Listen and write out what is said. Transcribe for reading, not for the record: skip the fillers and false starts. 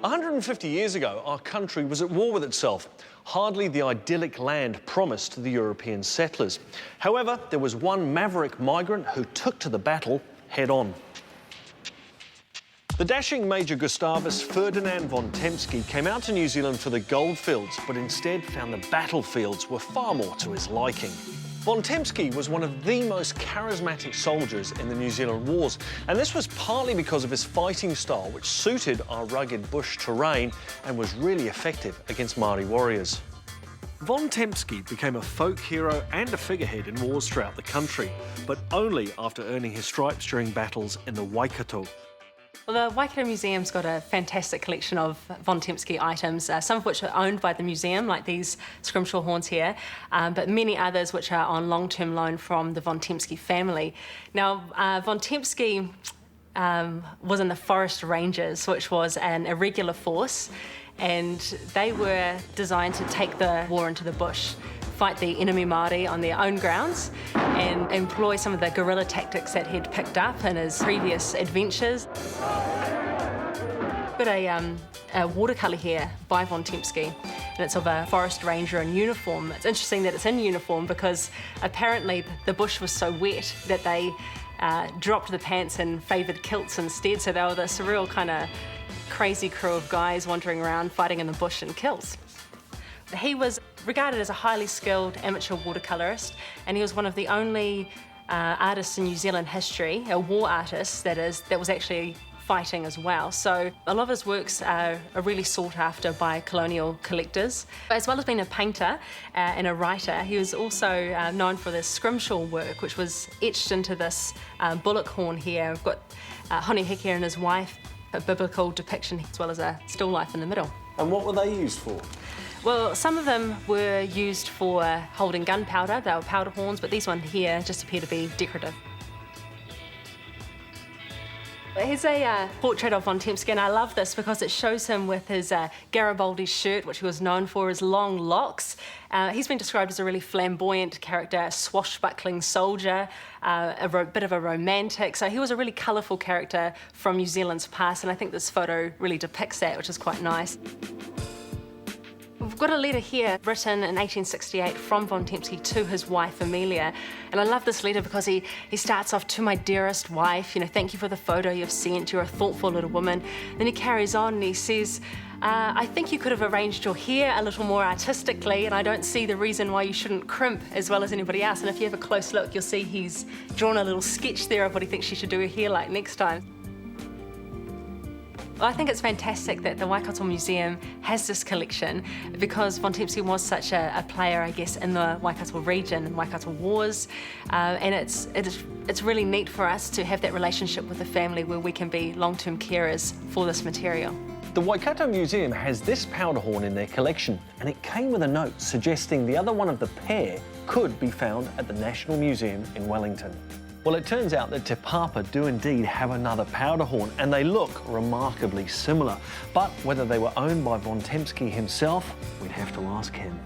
150 years ago, our country was at war with itself. Hardly the idyllic land promised to the European settlers. However, there was one maverick migrant who took to the battle head-on. The dashing Major Gustavus Ferdinand von Tempsky came out to New Zealand for the goldfields, but instead found the battlefields were far more to his liking. Von Tempsky was one of the most charismatic soldiers in the New Zealand wars, and this was partly because of his fighting style, which suited our rugged bush terrain and was really effective against Māori warriors. Von Tempsky became a folk hero and a figurehead in wars throughout the country, but only after earning his stripes during battles in the Waikato. Well, the Waikato Museum's got a fantastic collection of Von Tempsky items, some of which are owned by the museum, like these scrimshaw horns here, but many others which are on long-term loan from the Von Tempsky family. Now, Von Tempsky was in the Forest Rangers, which was an irregular force, and they were designed to take the war into the bush, fight the enemy Māori on their own grounds and employ some of the guerrilla tactics that he'd picked up in his previous adventures. Got a watercolour here by Von Tempsky, and it's of a forest ranger in uniform. It's interesting that it's in uniform because apparently the bush was so wet that they dropped the pants and favoured kilts instead, so they were this real kind of crazy crew of guys wandering around fighting in the bush in kilts. He was regarded as a highly skilled amateur watercolourist, and he was one of the only artists in New Zealand history, a war artist that was actually fighting as well. So a lot of his works are really sought after by colonial collectors. As well as being a painter and a writer, he was also known for this scrimshaw work, which was etched into this bullock horn here. We've got Hone Heke and his wife, a biblical depiction, as well as a still life in the middle. And what were they used for? Well, some of them were used for holding gunpowder. They were powder horns, but these ones here just appear to be decorative. Here's a portrait of Von Tempsky, and I love this because it shows him with his Garibaldi shirt, which he was known for his long locks. He's been described as a really flamboyant character, a swashbuckling soldier, a bit of a romantic. So he was a really colourful character from New Zealand's past, and I think this photo really depicts that, which is quite nice. We've got a letter here written in 1868 from Von Tempsky to his wife Amelia, and I love this letter because he starts off, "To my dearest wife, thank you for the photo you've sent, you're a thoughtful little woman." Then he carries on and he says, "I think you could have arranged your hair a little more artistically, and I don't see the reason why you shouldn't crimp as well as anybody else." And if you have a close look, you'll see he's drawn a little sketch there of what he thinks she should do her hair like next time. Well, I think it's fantastic that the Waikato Museum has this collection because Von Tempsky was such a player, I guess, in the Waikato region and Waikato wars, and it's really neat for us to have that relationship with the family where we can be long-term carers for this material. The Waikato Museum has this powder horn in their collection, and it came with a note suggesting the other one of the pair could be found at the National Museum in Wellington. Well, it turns out that Te Papa do indeed have another powder horn, and they look remarkably similar. But whether they were owned by Von Tempsky himself, we'd have to ask him.